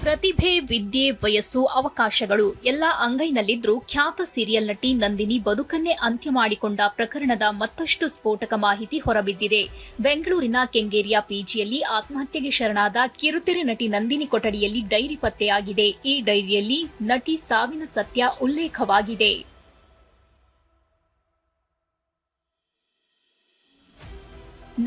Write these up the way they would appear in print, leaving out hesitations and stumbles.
ಪ್ರತಿಭೆ, ವಿದ್ಯೆ, ವಯಸ್ಸು, ಅವಕಾಶಗಳು ಎಲ್ಲ ಅಂಗೈನಲ್ಲಿದ್ರೂ ಖ್ಯಾತ ಸೀರಿಯಲ್ ನಟಿ ನಂದಿನಿ ಬದುಕನ್ನೇ ಅಂತ್ಯ ಮಾಡಿಕೊಂಡ ಪ್ರಕರಣದ ಮತ್ತಷ್ಟು ಸ್ಫೋಟಕ ಮಾಹಿತಿ ಹೊರಬಿದ್ದಿದೆ. ಬೆಂಗಳೂರಿನ ಕೆಂಗೇರಿಯ ಪಿಜಿಯಲ್ಲಿ ಆತ್ಮಹತ್ಯೆಗೆ ಶರಣಾದ ಕಿರುತೆರೆ ನಟಿ ನಂದಿನಿ ಕೊಠಡಿಯಲ್ಲಿ ಡೈರಿ ಪತ್ತೆಯಾಗಿದೆ. ಈ ಡೈರಿಯಲ್ಲಿ ನಟಿ ಸಾವಿನ ಸತ್ಯ ಉಲ್ಲೇಖವಾಗಿದೆ.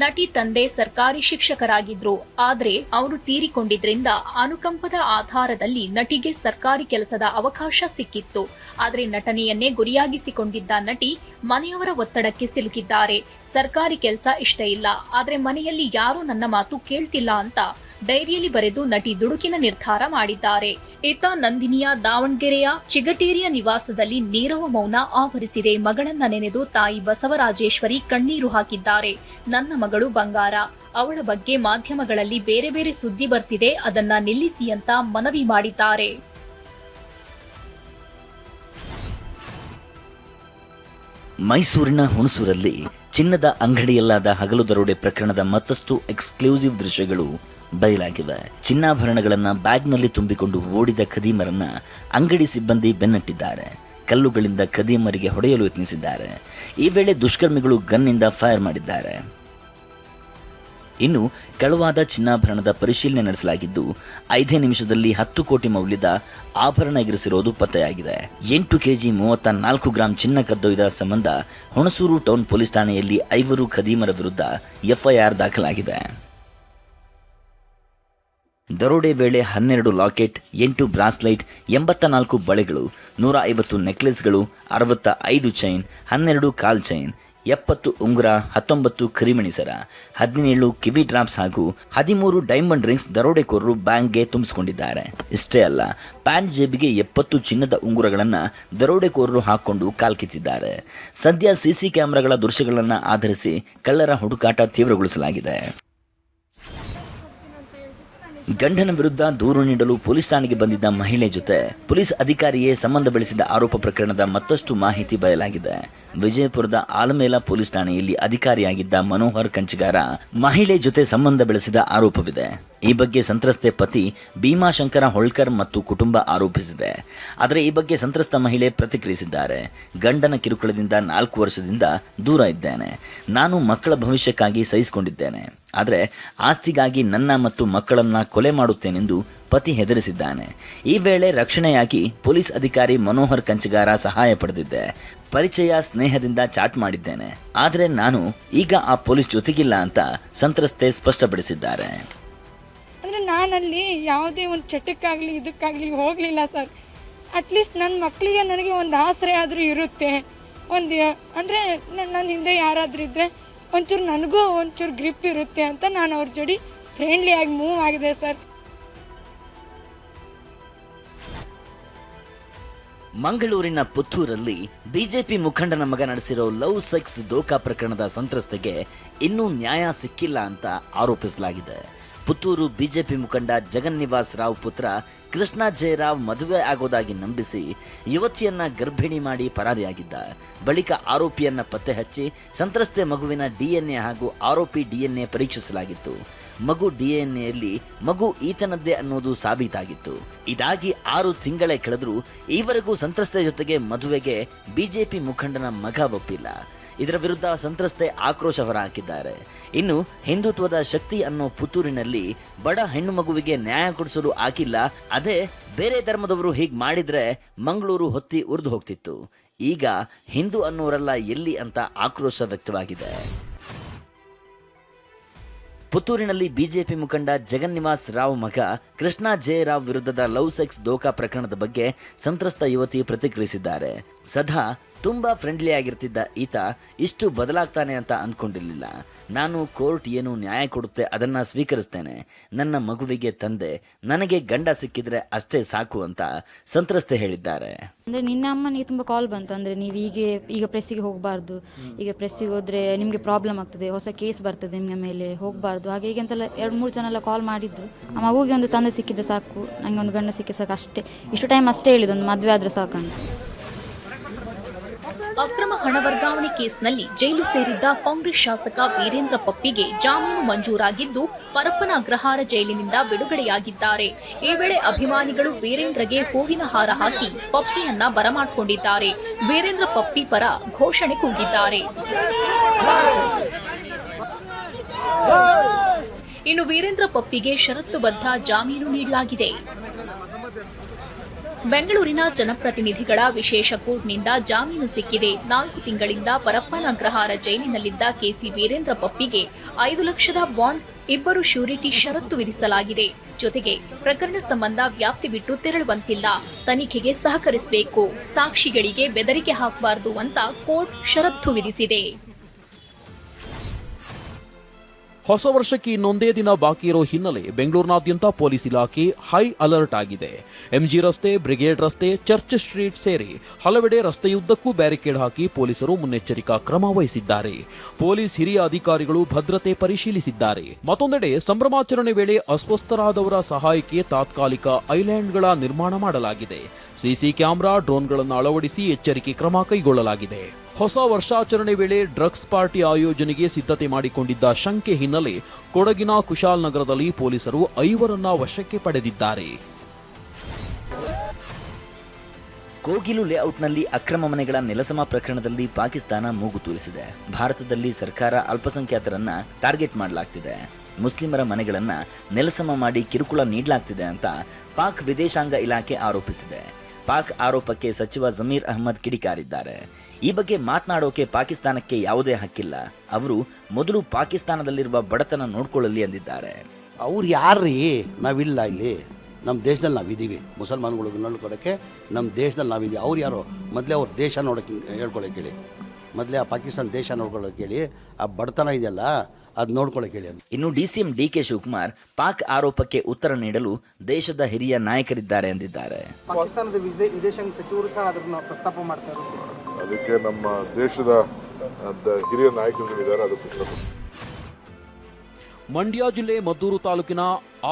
ನಟಿ ತಂದೆ ಸರ್ಕಾರಿ ಶಿಕ್ಷಕರಾಗಿದ್ರು. ಆದ್ರೆ ಅವರು ತೀರಿಕೊಂಡಿದ್ರಿಂದ ಅನುಕಂಪದ ಆಧಾರದಲ್ಲಿ ನಟಿಗೆ ಸರ್ಕಾರಿ ಕೆಲಸದ ಅವಕಾಶ ಸಿಕ್ಕಿತ್ತು. ಆದ್ರೆ ನಟನೆಯನ್ನೇ ಗುರಿಯಾಗಿಸಿಕೊಂಡಿದ್ದ ನಟಿ ಮನೆಯವರ ಒತ್ತಡಕ್ಕೆ ಸಿಲುಕಿದ್ದಾರೆ. ಸರ್ಕಾರಿ ಕೆಲಸ ಇಷ್ಟ ಇಲ್ಲ, ಆದ್ರೆ ಮನೆಯಲ್ಲಿ ಯಾರೂ ನನ್ನ ಮಾತು ಕೇಳ್ತಿಲ್ಲ ಅಂತ ಡೈರಿಯಲ್ಲಿ ಬರೆದು ನಟಿ ದುಡುಕಿನ ನಿರ್ಧಾರ ಮಾಡಿದ್ದಾರೆ. ಇತ್ತ ನಂದಿನಿಯ ದಾವಣಗೆರೆಯ ಚಿಗಟೇರಿಯ ನಿವಾಸದಲ್ಲಿ ನೀರವ ಮೌನ ಆವರಿಸಿದೆ. ಮಗಳನ್ನ ನೆನೆದು ತಾಯಿ ಬಸವರಾಜೇಶ್ವರಿ ಕಣ್ಣೀರು ಹಾಕಿದ್ದಾರೆ. ನನ್ನ ಮಗಳು ಬಂಗಾರ, ಅವಳ ಬಗ್ಗೆ ಮಾಧ್ಯಮಗಳಲ್ಲಿ ಬೇರೆ ಬೇರೆ ಸುದ್ದಿ ಬರ್ತಿದೆ, ಅದನ್ನ ನಿಲ್ಲಿಸಿ ಅಂತ ಮನವಿ ಮಾಡಿದ್ದಾರೆ. ಮೈಸೂರಿನ ಹುಣಸೂರಲ್ಲಿ ಚಿನ್ನದ ಅಂಗಡಿಯಲ್ಲಾದ ಹಗಲು ದರೋಡೆ ಪ್ರಕರಣದ ಮತ್ತಷ್ಟು ಎಕ್ಸ್ಕ್ಲೂಸಿವ್ ದೃಶ್ಯಗಳು ಬಯಲಾಗಿವೆ. ಚಿನ್ನಾಭರಣಗಳನ್ನ ಬ್ಯಾಗ್ನಲ್ಲಿ ತುಂಬಿಕೊಂಡು ಓಡಿದ ಖದೀಮರನ್ನ ಅಂಗಡಿ ಸಿಬ್ಬಂದಿ ಬೆನ್ನಟ್ಟಿದ್ದಾರೆ. ಕಲ್ಲುಗಳಿಂದ ಖದೀಮರಿಗೆ ಹೊಡೆಯಲು ಯತ್ನಿಸಿದ್ದಾರೆ. ಈ ವೇಳೆ ದುಷ್ಕರ್ಮಿಗಳು ಗನ್ನಿಂದ ಫೈರ್ ಮಾಡಿದ್ದಾರೆ. ಇನ್ನು ಕಳುವಾದ ಚಿನ್ನಾಭರಣದ ಪರಿಶೀಲನೆ ನಡೆಸಲಾಗಿದ್ದು 5 ನಿಮಿಷದಲ್ಲಿ 10 ಕೋಟಿ ಮೌಲ್ಯದ ಆಭರಣ ಎಗರಿಸಿರುವುದು ಪತ್ತೆಯಾಗಿದೆ. 8 ಕೆಜಿ 34 ಗ್ರಾಂ ಚಿನ್ನ ಕದ್ದೊಯ್ದ ಸಂಬಂಧ ಹುಣಸೂರು ಟೌನ್ ಪೊಲೀಸ್ ಠಾಣೆಯಲ್ಲಿ 5 ಖದೀಮರ ವಿರುದ್ಧ ಎಫ್ಐಆರ್ ದಾಖಲಾಗಿದೆ. ದರೋಡೆ ವೇಳೆ 12 ಲಾಕೆಟ್, 8 ಬ್ರಾಸ್ಲೈಟ್, 84 ಬಳೆಗಳು, 150 ನೆಕ್ಲೆಸ್ಗಳು, 65 ಚೈನ್, 12 ಕಾಲ್ ಚೈನ್, 70 ಉಂಗುರ, 19 ಕರಿಮಣಿ ಸರ, 17 ಕಿವಿ ಡ್ರಾಪ್ಸ್ ಹಾಗೂ 13 ಡೈಮಂಡ್ ರಿಂಗ್ಸ್ ದರೋಡೆಕೋರರು ಬ್ಯಾಂಕ್ಗೆ ತುಂಬಿಸಿಕೊಂಡಿದ್ದಾರೆ. ಇಷ್ಟೇ ಅಲ್ಲ, ಪ್ಯಾಂಟ್ ಜೇಬಿಗೆ 70 ಚಿನ್ನದ ಉಂಗುರಗಳನ್ನು ದರೋಡೆಕೋರರು ಹಾಕಿಕೊಂಡು ಕಾಲ್ಕಿತ್ತಿದ್ದಾರೆ. ಸದ್ಯ ಸಿಸಿ ಕ್ಯಾಮೆರಾಗಳ ದೃಶ್ಯಗಳನ್ನು ಆಧರಿಸಿ ಕಳ್ಳರ ಹುಡುಕಾಟ ತೀವ್ರಗೊಳಿಸಲಾಗಿದೆ. ಗಂಡನ ವಿರುದ್ಧ ದೂರು ನೀಡಲು ಪೊಲೀಸ್ ಠಾಣೆಗೆ ಬಂದಿದ್ದ ಮಹಿಳೆ ಜೊತೆ ಪೊಲೀಸ್ ಅಧಿಕಾರಿಯೇ ಸಂಬಂಧ ಬೆಳೆಸಿದ ಆರೋಪ ಪ್ರಕರಣದ ಮತ್ತಷ್ಟು ಮಾಹಿತಿ ಬಯಲಾಗಿದೆ. ವಿಜಯಪುರದ ಆಲಮೇಲ ಪೊಲೀಸ್ ಠಾಣೆಯಲ್ಲಿ ಅಧಿಕಾರಿಯಾಗಿದ್ದ ಮನೋಹರ್ ಕಂಚಿಗಾರ ಮಹಿಳೆ ಜೊತೆ ಸಂಬಂಧ ಬೆಳೆಸಿದ ಆರೋಪವಿದೆ. ಈ ಬಗ್ಗೆ ಸಂತ್ರಸ್ತೆ ಪತಿ ಭೀಮಾಶಂಕರ ಹೊಳ್ಕರ್ ಮತ್ತು ಕುಟುಂಬ ಆರೋಪಿಸಿದೆ. ಆದರೆ ಈ ಬಗ್ಗೆ ಸಂತ್ರಸ್ತ ಮಹಿಳೆ ಪ್ರತಿಕ್ರಿಯಿಸಿದ್ದಾರೆ. ಗಂಡನ ಕಿರುಕುಳದಿಂದ 4 ವರ್ಷದಿಂದ ದೂರ ಇದ್ದೇನೆ. ನಾನು ಮಕ್ಕಳ ಭವಿಷ್ಯಕ್ಕಾಗಿ ಸಹಿಸಿಕೊಂಡಿದ್ದೇನೆ. ಆದರೆ ಆಸ್ತಿಗಾಗಿ ನನ್ನ ಮತ್ತು ಮಕ್ಕಳನ್ನ ಕೊಲೆ ಮಾಡುತ್ತೇನೆಂದು ಪತಿ ಹೆದರಿಸಿದ್ದಾನೆ. ಈ ವೇಳೆ ರಕ್ಷಣೆಯಾಗಿ ಪೊಲೀಸ್ ಅಧಿಕಾರಿ ಮನೋಹರ್ ಕಂಚಿಗಾರ ಸಹಾಯ ಪಡೆದಿದ್ದೆ. ಪರಿಚಯ, ಸ್ನೇಹದಿಂದ ಚಾಟ್ ಮಾಡಿದ್ದೇನೆ. ಆದರೆ ನಾನು ಈಗ ಆ ಪೊಲೀಸ್ ಜೊತೆಗಿಲ್ಲ ಅಂತ ಸಂತ್ರಸ್ತೆ ಸ್ಪಷ್ಟಪಡಿಸಿದ್ದಾರೆ. ಅಂದರೆ ನಾನಲ್ಲಿ ಯಾವುದೇ ಒಂದು ಚಟಕ್ಕಾಗಲಿ ಇದಕ್ಕಾಗಲಿ ಹೋಗಲಿಲ್ಲ ಸರ್. ಅಟ್ಲೀಸ್ಟ್ ನನ್ನ ಮಕ್ಕಳಿಗೆ ನನಗೆ ಒಂದು ಆಸರೆ ಆದರೂ ಇರುತ್ತೆ. ಅಂದರೆ ನನ್ನ ಹಿಂದೆ ಯಾರಾದರೂ ಇದ್ದರೆ ಒಂಚೂರು ನನಗೂ ಒಂಚೂರು ಗ್ರಿಪ್ ಇರುತ್ತೆ ಅಂತ ನಾನು ಅವ್ರ ಜೋಡಿ ಫ್ರೆಂಡ್ಲಿಯಾಗಿ ಮೂವ್ ಆಗಿದೆ ಸರ್. ಮಂಗಳೂರಿನ ಪುತ್ತೂರಲ್ಲಿ ಬಿಜೆಪಿ ಮುಖಂಡನ ಮಗ ನಡೆಸಿರೋ ಲವ್ ಸೆಕ್ಸ್ ದೋಖಾ ಪ್ರಕರಣದ ಸಂತ್ರಸ್ತೆಗೆ ಇನ್ನೂ ನ್ಯಾಯ ಸಿಕ್ಕಿಲ್ಲ ಅಂತ ಆರೋಪಿಸಲಾಗಿದೆ. ಪುತ್ತೂರು ಬಿಜೆಪಿ ಮುಖಂಡ ಜಗನ್ನಿವಾಸ್ ರಾವ್ ಪುತ್ರ ಕೃಷ್ಣ ಜಯರಾವ್ ಮದುವೆ ಆಗೋದಾಗಿ ನಂಬಿಸಿ ಯುವತಿಯನ್ನ ಗರ್ಭಿಣಿ ಮಾಡಿ ಪರಾರಿಯಾಗಿದ್ದ. ಬಳಿಕ ಆರೋಪಿಯನ್ನ ಪತ್ತೆ ಹಚ್ಚಿ ಸಂತ್ರಸ್ತೆ ಮಗುವಿನ ಡಿಎನ್ಎ ಹಾಗೂ ಆರೋಪಿ ಡಿಎನ್ಎ ಪರೀಕ್ಷಿಸಲಾಗಿತ್ತು. ಮಗು ಡಿಎನ್ಎಯಲ್ಲಿ ಮಗು ಈತನದ್ದೇ ಅನ್ನೋದು ಸಾಬೀತಾಗಿತ್ತು. ಇದಾಗಿ 6 ತಿಂಗಳೇ ಕಳೆದರೂ ಈವರೆಗೂ ಸಂತ್ರಸ್ತೆ ಜೊತೆಗೆ ಮದುವೆಗೆ ಬಿಜೆಪಿ ಮುಖಂಡನ ಮಗ ಒಪ್ಪಿಲ್ಲ. ಇದರ ವಿರುದ್ಧ ಸಂತ್ರಸ್ತೆ ಆಕ್ರೋಶ ಹೊರಹಾಕಿದ್ದಾರೆ. ಇನ್ನು ಹಿಂದುತ್ವದ ಶಕ್ತಿ ಅನ್ನೋ ಪುತ್ತೂರಿನಲ್ಲಿ ಬಡ ಹೆಣ್ಣು ಮಗುವಿಗೆ ನ್ಯಾಯ ಕೊಡಿಸಲು ಆಗಿಲ್ಲ. ಅದೇ ಬೇರೆ ಧರ್ಮದವರು ಹೀಗೆ ಮಾಡಿದ್ರೆ ಮಂಗಳೂರು ಹೊತ್ತಿ ಉರಿದು ಹೋಗ್ತಿತ್ತು. ಈಗ ಹಿಂದೂ ಅನ್ನೋರೆಲ್ಲ ಎಲ್ಲಿ ಅಂತ ಆಕ್ರೋಶ ವ್ಯಕ್ತವಾಗಿದೆ. ಪುತ್ತೂರಿನಲ್ಲಿ ಬಿಜೆಪಿ ಮುಖಂಡ ಜಗನ್ನಿವಾಸ್ ರಾವ್ ಮಗ ಕೃಷ್ಣ ಜಯರಾವ್ ವಿರುದ್ಧದ ಲವ್ ಸೆಕ್ಸ್ ದೋಖಾ ಪ್ರಕರಣದ ಬಗ್ಗೆ ಸಂತ್ರಸ್ತ ಯುವತಿ ಪ್ರತಿಕ್ರಿಯಿಸಿದ್ದಾರೆ. ಸದಾ ತುಂಬಾ ಫ್ರೆಂಡ್ಲಿ ಆಗಿರ್ತಿದ್ದ ಈತ ಇಷ್ಟು ಬದಲಾಗ್ತಾನೆ ಅಂತ ಅಂದ್ಕೊಂಡಿರಲಿಲ್ಲ. ನಾನು ಕೋರ್ಟ್ ಏನು ನ್ಯಾಯ ಕೊಡುತ್ತೆ ಅದನ್ನ ಸ್ವೀಕರಿಸ್ತೇನೆ. ನನ್ನ ಮಗುವಿಗೆ ತಂದೆ, ನನಗೆ ಗಂಡ ಸಿಕ್ಕಿದ್ರೆ ಅಷ್ಟೇ ಸಾಕು ಅಂತ ಸಂತ್ರಸ್ತೆ ಹೇಳಿದ್ದಾರೆ. ಅಂದರೆ ನಿನ್ನ ಅಮ್ಮನಿಗೆ ತುಂಬ ಕಾಲ್ ಬಂತು. ಅಂದರೆ ನೀವು ಈಗ ಪ್ರೆಸ್ಸಿಗೆ ಹೋಗಬಾರ್ದು, ಈಗ ಪ್ರೆಸ್ಸಿಗೆ ಹೋದರೆ ನಿಮಗೆ ಪ್ರಾಬ್ಲಮ್ ಆಗ್ತದೆ, ಹೊಸ ಕೇಸ್ ಬರ್ತದೆ ನಿಮ್ಮ ಮೇಲೆ, ಹೋಗಬಾರ್ದು, ಹಾಗೆ ಹೀಗೆ ಅಂತೆಲ್ಲ 2-3 ಜನ ಎಲ್ಲ ಕಾಲ್ ಮಾಡಿದ್ರು. ಆ ಮಗುವಿಗೆ ಒಂದು ತಂದೆ ಸಿಕ್ಕಿದ್ರೆ ಸಾಕು, ನನಗೆ ಒಂದು ಗಂಡ ಸಿಕ್ಕಿದ್ರೆ ಸಾಕು, ಅಷ್ಟೇ, ಇಷ್ಟು ಟೈಮ್ ಅಷ್ಟೇ ಹೇಳಿದ್ದು, ಒಂದು ಮದುವೆ ಆದರೆ ಸಾಕಂತ. ಅಕ್ರಮ ಹಣ ವರ್ಗಾವಣೆ ಕೇಸ್ನಲ್ಲಿ ಜೈಲು ಸೇರಿದ್ದ ಕಾಂಗ್ರೆಸ್ ಶಾಸಕ ವೀರೇಂದ್ರ ಪಪ್ಪಿಗೆ ಜಾಮೀನು ಮಂಜೂರಾಗಿದ್ದು ಪರಪ್ಪನ ಅಗ್ರಹಾರ ಜೈಲಿನಿಂದ ಬಿಡುಗಡೆಯಾಗಿದ್ದಾರೆ. ಈ ವೇಳೆ ಅಭಿಮಾನಿಗಳು ವೀರೇಂದ್ರಗೆ ಹೂವಿನ ಹಾರ ಹಾಕಿ ಪಪ್ಪಿಯನ್ನ ಬರಮಾಡಿಕೊಂಡಿದ್ದಾರೆ. ವೀರೇಂದ್ರ ಪಪ್ಪಿ ಪರ ಘೋಷಣೆ ಕೂಗಿದ್ದಾರೆ. ಇನ್ನು ವೀರೇಂದ್ರ ಪಪ್ಪಿಗೆ ಷರತ್ತುಬದ್ಧ ಜಾಮೀನು ನೀಡಲಾಗಿದೆ. ಬೆಂಗಳೂರಿನ ಜನಪ್ರತಿನಿಧಿಗಳ ವಿಶೇಷ ಕೋರ್ಟ್ನಿಂದ ಜಾಮೀನು ಸಿಕ್ಕಿದೆ. 4 ತಿಂಗಳಿಂದ ಪರಪ್ಪನ ಅಗ್ರಹಾರ ಜೈಲಿನಲ್ಲಿದ್ದ ಕೆಸಿ ವೀರೇಂದ್ರ ಪಪ್ಪಿಗೆ 5 ಲಕ್ಷದ ಬಾಂಡ್, 2 ಶ್ಯೂರಿಟಿ ಷರತ್ತು ವಿಧಿಸಲಾಗಿದೆ. ಜೊತೆಗೆ ಪ್ರಕರಣ ಸಂಬಂಧ ವ್ಯಾಪ್ತಿ ಬಿಟ್ಟು ತೆರಳುವಂತಿಲ್ಲ, ತನಿಖೆಗೆ ಸಹಕರಿಸಬೇಕು, ಸಾಕ್ಷಿಗಳಿಗೆ ಬೆದರಿಕೆ ಹಾಕಬಾರದು ಅಂತ ಕೋರ್ಟ್ ಷರತ್ತು ವಿಧಿಸಿದೆ. ಹೊಸ ವರ್ಷಕ್ಕೆ ಇನ್ನೊಂದೇ ದಿನ ಬಾಕಿ ಇರೋ ಹಿನ್ನೆಲೆ ಬೆಂಗಳೂರಿನಾದ್ಯಂತ ಪೊಲೀಸ್ ಇಲಾಖೆ ಹೈ ಅಲರ್ಟ್ ಆಗಿದೆ. ಎಂಜಿ ರಸ್ತೆ, ಬ್ರಿಗೇಡ್ ರಸ್ತೆ, ಚರ್ಚ್ ಸ್ಟ್ರೀಟ್ ಸೇರಿ ಹಲವೆಡೆ ರಸ್ತೆಯುದ್ದಕ್ಕೂ ಬ್ಯಾರಿಕೇಡ್ ಹಾಕಿ ಪೊಲೀಸರು ಮುನ್ನೆಚ್ಚರಿಕಾ ಕ್ರಮ ವಹಿಸಿದ್ದಾರೆ. ಪೊಲೀಸ್ ಹಿರಿಯ ಅಧಿಕಾರಿಗಳು ಭದ್ರತೆ ಪರಿಶೀಲಿಸಿದ್ದಾರೆ. ಮತ್ತೊಂದೆಡೆ ಸಂಭ್ರಮಾಚರಣೆ ವೇಳೆ ಅಸ್ವಸ್ಥರಾದವರ ಸಹಾಯಕ್ಕೆ ತಾತ್ಕಾಲಿಕ ಐಲ್ಯಾಂಡ್ಗಳ ನಿರ್ಮಾಣ ಮಾಡಲಾಗಿದೆ. ಸಿಸಿ ಕ್ಯಾಮೆರಾ, ಡ್ರೋನ್ಗಳನ್ನು ಅಳವಡಿಸಿ ಎಚ್ಚರಿಕೆ ಕ್ರಮ ಕೈಗೊಳ್ಳಲಾಗಿದೆ. ಹೊಸ ವರ್ಷಾಚರಣೆ ವೇಳೆ ಡ್ರಗ್ಸ್ ಪಾರ್ಟಿ ಆಯೋಜನೆಗೆ ಸಿದ್ಧತೆ ಮಾಡಿಕೊಂಡಿದ್ದ ಶಂಕೆ ಹಿನ್ನೆಲೆ ಕೊಡಗಿನ ಕುಶಾಲ್ ನಗರದಲ್ಲಿ ಪೊಲೀಸರು 5 ವಶಕ್ಕೆ ಪಡೆದಿದ್ದಾರೆ. ಕೋಗಿಲು ಲೇಔಟ್ನಲ್ಲಿ ಅಕ್ರಮ ಮನೆಗಳ ನೆಲಸಮ ಪ್ರಕರಣದಲ್ಲಿ ಪಾಕಿಸ್ತಾನ ಮೂಗು ತೂರಿಸಿದೆ. ಭಾರತದಲ್ಲಿ ಸರ್ಕಾರ ಅಲ್ಪಸಂಖ್ಯಾತರನ್ನ ಟಾರ್ಗೆಟ್ ಮಾಡಲಾಗ್ತಿದೆ, ಮುಸ್ಲಿಮರ ಮನೆಗಳನ್ನ ನೆಲಸಮ ಮಾಡಿ ಕಿರುಕುಳ ನೀಡಲಾಗ್ತಿದೆ ಅಂತ ಪಾಕ್ ವಿದೇಶಾಂಗ ಇಲಾಖೆ ಆರೋಪಿಸಿದೆ. ಪಾಕ್ ಆರೋಪಕ್ಕೆ ಸಚಿವ ಜಮೀರ್ ಅಹ್ಮದ್ ಕಿಡಿಕಾರಿದ್ದಾರೆ. ಈ ಬಗ್ಗೆ ಮಾತನಾಡೋಕೆ ಪಾಕಿಸ್ತಾನಕ್ಕೆ ಯಾವುದೇ ಹಕ್ಕಿಲ್ಲ, ಅವರು ಮೊದಲು ಪಾಕಿಸ್ತಾನದಲ್ಲಿರುವ ಬಡತನ ನೋಡ್ಕೊಳ್ಳಲಿ ಎಂದಿದ್ದಾರೆ. ಅವ್ರು ಯಾರ್ರೀ? ನಾವಿಲ್ಲ ಇಲ್ಲಿ, ನಮ್ಮ ದೇಶದಲ್ಲಿ ನಾವಿದ್ದೀವಿ. ಮುಸಲ್ಮಾನ್ಗಳಿಗೆ ನೋಡ್ಕೊಳಕ್ಕೆ ನಮ್ಮ ದೇಶದಲ್ಲಿ ನಾವಿದ್ದೀವಿ. ಅವ್ರು ಯಾರೋ ಮೊದಲೇ ಅವ್ರ ದೇಶ ನೋಡೋಕೆ ಹೇಳ್ಕೊಳಕ್ಕೆ ಹೇಳಿ, ಮೊದಲೇ ಆ ಪಾಕಿಸ್ತಾನ ದೇಶ ನೋಡ್ಕೊಳ್ಳೋಕೆ ಹೇಳಿ, ಆ ಬಡತನ ಇದೆಯಲ್ಲ ಅದು ನೋಡ್ಕೊಳ್ಳೋಕೆ ಹೇಳಿ. ಇನ್ನು ಡಿಸಿಎಂ ಡಿಕೆ ಶಿವಕುಮಾರ್ ಪಾಕ್ ಆರೋಪಕ್ಕೆ ಉತ್ತರ ನೀಡಲು ದೇಶದ ಹಿರಿಯ ನಾಯಕರಿದ್ದಾರೆ ಎಂದಿದ್ದಾರೆ. ಪಾಕಿಸ್ತಾನದ ವಿದೇಶಾಂಗ ಸಚಿವರು ಸಹ ಅದನ್ನು ಪ್ರಸ್ತಾಪ ಮಾಡ್ತಾರೆ. ಅದಕ್ಕೆ ನಮ್ಮ ದೇಶದ ಹಿರಿಯ ನಾಯಕರುಗಳಿದ್ದಾರೆ, ಅದಕ್ಕೆ ಮಂಡ್ಯ ಜಿಲ್ಲೆ ಮದ್ದೂರು ತಾಲೂಕಿನ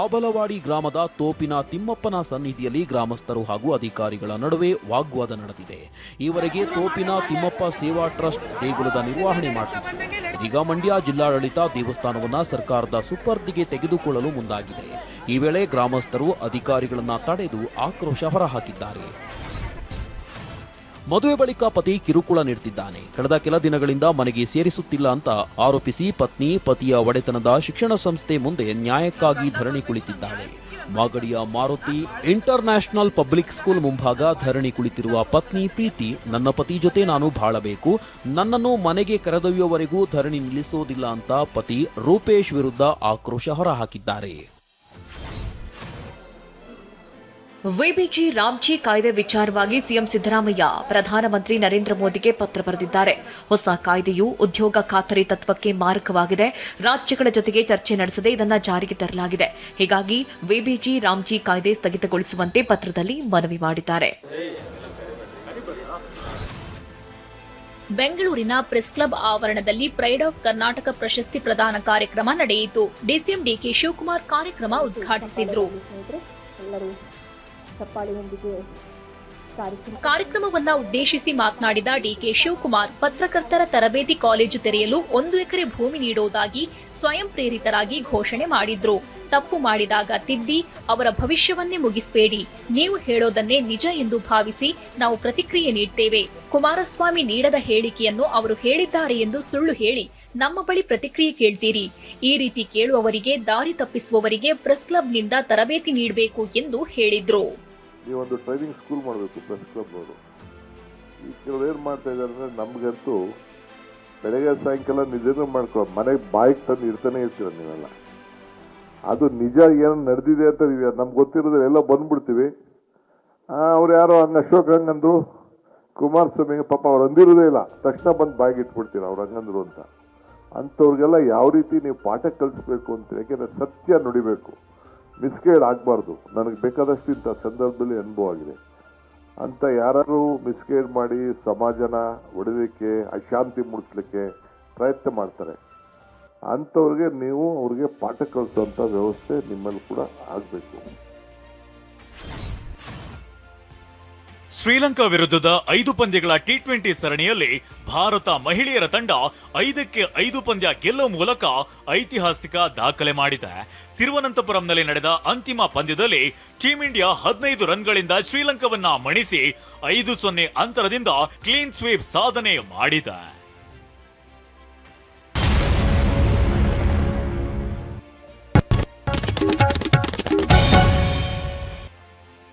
ಆಬಲವಾಡಿ ಗ್ರಾಮದ ತೋಪಿನ ತಿಮ್ಮಪ್ಪನ ಸನ್ನಿಧಿಯಲ್ಲಿ ಗ್ರಾಮಸ್ಥರು ಹಾಗೂ ಅಧಿಕಾರಿಗಳ ನಡುವೆ ವಾಗ್ವಾದ ನಡೆದಿದೆ. ಈವರೆಗೆ ತೋಪಿನ ತಿಮ್ಮಪ್ಪ ಸೇವಾ ಟ್ರಸ್ಟ್ ದೇಗುಲದ ನಿರ್ವಹಣೆ ಮಾಡುತ್ತಿದೆ. ಇದೀಗ ಮಂಡ್ಯ ಜಿಲ್ಲಾಡಳಿತ ದೇವಸ್ಥಾನವನ್ನ ಸರ್ಕಾರದ ಸುಪರ್ದಿಗೆ ತೆಗೆದುಕೊಳ್ಳಲು ಮುಂದಾಗಿದೆ. ಈ ವೇಳೆ ಗ್ರಾಮಸ್ಥರು ಅಧಿಕಾರಿಗಳನ್ನ ತಡೆದು ಆಕ್ರೋಶ ಹೊರಹಾಕಿದ್ದಾರೆ. ಮದುವೆ ಬಳಿಕ ಪತಿ ಕಿರುಕುಳ ನೀಡುತ್ತಿದ್ದಾನೆ, ಕಳೆದ ಕೆಲ ದಿನಗಳಿಂದ ಮನೆಗೆ ಸೇರಿಸುತ್ತಿಲ್ಲ ಅಂತ ಆರೋಪಿಸಿ ಪತ್ನಿ ಪತಿಯ ಒಡೆತನದ ಶಿಕ್ಷಣ ಸಂಸ್ಥೆ ಮುಂದೆ ನ್ಯಾಯಕ್ಕಾಗಿ ಧರಣಿ ಕುಳಿತಿದ್ದಾಳೆ. ಮಾಗಡಿಯ Maruti international public school ಮುಂಭಾಗ ಧರಣಿ ಕುಳಿತಿರುವ ಪತ್ನಿ ಪ್ರೀತಿ, ನನ್ನ ಪತಿ ಜೊತೆ ನಾನು ಬಾಳಬೇಕು, ನನ್ನನ್ನು ಮನೆಗೆ ಕರೆದೊಯ್ಯುವವರೆಗೂ ಧರಣಿ ನಿಲ್ಲಿಸುವುದಿಲ್ಲ ಅಂತ ಪತಿ ರೂಪೇಶ್ ವಿರುದ್ಧ ಆಕ್ರೋಶ ಹೊರಹಾಕಿದ್ದಾರೆ. ವಿಬಿಜಿ ರಾಮ್ಜಿ ಕಾಯ್ದೆ ವಿಚಾರವಾಗಿ ಸಿಎಂ ಸಿದ್ದರಾಮಯ್ಯ ಪ್ರಧಾನಮಂತ್ರಿ ನರೇಂದ್ರ ಮೋದಿಗೆ ಪತ್ರ ಬರೆದಿದ್ದಾರೆ. ಹೊಸ ಕಾಯ್ದೆಯು ಉದ್ಯೋಗ ಖಾತರಿ ತತ್ವಕ್ಕೆ ಮಾರಕವಾಗಿದೆ. ರಾಜ್ಯಗಳ ಜೊತೆಗೆ ಚರ್ಚೆ ನಡೆಸದೆ ಇದನ್ನು ಜಾರಿಗೆ ತರಲಾಗಿದೆ. ಹೀಗಾಗಿ ವಿಬಿಜಿ ರಾಮ್ಜಿ ಕಾಯ್ದೆ ಸ್ಥಗಿತಗೊಳಿಸುವಂತೆ ಪತ್ರದಲ್ಲಿ ಮನವಿ ಮಾಡಿದ್ದಾರೆ. ಬೆಂಗಳೂರಿನ ಪ್ರೆಸ್ ಕ್ಲಬ್ ಆವರಣದಲ್ಲಿ ಪ್ರೈಡ್ ಆಫ್ ಕರ್ನಾಟಕ ಪ್ರಶಸ್ತಿ ಪ್ರದಾನ ಕಾರ್ಯಕ್ರಮ ನಡೆಯಿತು. ಡಿಸಿಎಂ ಡಿಕೆ ಶಿವಕುಮಾರ್ ಕಾರ್ಯಕ್ರಮ ಉದ್ಘಾಟಿಸಿದರು. ಕಾರ್ಯಕ್ರಮವನ್ನ ಉದ್ದೇಶಿಸಿ ಮಾತನಾಡಿದ ಡಿಕೆ ಶಿವಕುಮಾರ್, ಪತ್ರಕರ್ತರ ತರಬೇತಿ ಕಾಲೇಜು ತೆರೆಯಲು 1 ಎಕರೆ ಭೂಮಿ ನೀಡುವುದಾಗಿ ಸ್ವಯಂ ಪ್ರೇರಿತರಾಗಿ ಘೋಷಣೆ ಮಾಡಿದ್ರು. ತಪ್ಪು ಮಾಡಿದಾಗ ತಿದ್ದಿ, ಅವರ ಭವಿಷ್ಯವನ್ನೇ ಮುಗಿಸಬೇಡಿ. ನೀವು ಹೇಳೋದನ್ನೇ ನಿಜ ಎಂದು ಭಾವಿಸಿ ನಾವು ಪ್ರತಿಕ್ರಿಯೆ ನೀಡ್ತೇವೆ. ಕುಮಾರಸ್ವಾಮಿ ನೀಡದ ಹೇಳಿಕೆಯನ್ನು ಅವರು ಹೇಳಿದ್ದಾರೆ ಎಂದು ಸುಳ್ಳು ಹೇಳಿ ನಮ್ಮ ಬಳಿ ಪ್ರತಿಕ್ರಿಯೆ ಕೇಳ್ತೀರಿ. ಈ ರೀತಿ ಕೇಳುವವರಿಗೆ, ದಾರಿ ತಪ್ಪಿಸುವವರಿಗೆ ಪ್ರೆಸ್ ಕ್ಲಬ್ನಿಂದ ತರಬೇತಿ ನೀಡಬೇಕು ಎಂದು ಹೇಳಿದ್ರು. ನೀವೊಂದು ಟ್ರೈನಿಂಗ್ ಸ್ಕೂಲ್ ಮಾಡಬೇಕು ಪ್ರೆಸ್ ಕ್ಲಬ್ನವರು. ಈ ಕೆಲವರು ಏನು ಮಾಡ್ತಾ ಇದ್ದಾರೆ ಅಂದರೆ, ನಮಗಂತೂ ಬೆಳಗ್ಗೆ ಸಾಯಂಕಾಲ ನಿಜನೂ ಮಾಡ್ಕೊ ಮನೆಗೆ ಬಾಯಿಗೆ ತಂದು ಇರ್ತಾನೆ ಇರ್ತೀರ ನೀವೆಲ್ಲ. ಅದು ನಿಜ ಏನು ನಡೆದಿದೆ ಅಂತ ನಮ್ಗೆ ಗೊತ್ತಿರೋದ್ರೆ ಎಲ್ಲ ಬಂದ್ಬಿಡ್ತೀವಿ. ಅವ್ರು ಯಾರೋ ಹಂಗೆ ಅಶೋಕ್ ಹಂಗಂದ್ರು, ಕುಮಾರಸ್ವಾಮಿಗೆ ಪಾಪ ಅವ್ರು ಅಂದಿರೋದೇ ಇಲ್ಲ, ತಕ್ಷಣ ಬಂದು ಬಾಯಿಗೆ ಇಟ್ಬಿಡ್ತೀರ ಅವ್ರು ಹಂಗಂದ್ರು ಅಂತ. ಅಂಥವ್ರಿಗೆಲ್ಲ ಯಾವ ರೀತಿ ನೀವು ಪಾಠ ಕಲಿಸ್ಬೇಕು ಅಂತ, ಯಾಕೆಂದರೆ ಸತ್ಯ ನುಡಿಬೇಕು, ಮಿಸ್ಗೈಡ್ ಆಗಬಾರ್ದು. ನನಗೆ ಬೇಕಾದಷ್ಟು ಇಂಥ ಸಂದರ್ಭದಲ್ಲಿ ಅನುಭವ ಆಗಿದೆ. ಅಂತ ಯಾರು ಮಿಸ್ಗೈಡ್ ಮಾಡಿ ಸಮಾಜನ ಒಡೆದಕ್ಕೆ, ಅಶಾಂತಿ ಮೂಡಿಸ್ಲಿಕ್ಕೆ ಪ್ರಯತ್ನ ಮಾಡ್ತಾರೆ, ಅಂಥವ್ರಿಗೆ ನೀವು ಅವ್ರಿಗೆ ಪಾಠ ಕಲಿಸುವಂಥ ವ್ಯವಸ್ಥೆ ನಿಮ್ಮಲ್ಲಿ ಕೂಡ ಆಗಬೇಕು. ಶ್ರೀಲಂಕಾ ವಿರುದ್ಧದ 5 ಪಂದ್ಯಗಳ ಟಿ20 ಸರಣಿಯಲ್ಲಿ ಭಾರತ ಮಹಿಳೆಯರ ತಂಡ 5ಕ್ಕೆ 5 ಪಂದ್ಯ ಗೆಲ್ಲುವ ಮೂಲಕ ಐತಿಹಾಸಿಕ ದಾಖಲೆ ಮಾಡಿದೆ. ತಿರುವನಂತಪುರಂನಲ್ಲಿ ನಡೆದ ಅಂತಿಮ ಪಂದ್ಯದಲ್ಲಿ ಟೀಂ ಇಂಡಿಯಾ 15 ರನ್ಗಳಿಂದ ಶ್ರೀಲಂಕಾವನ್ನ ಮಣಿಸಿ 5-0 ಅಂತರದಿಂದ ಕ್ಲೀನ್ ಸ್ವೀಪ್ ಸಾಧನೆ ಮಾಡಿದೆ.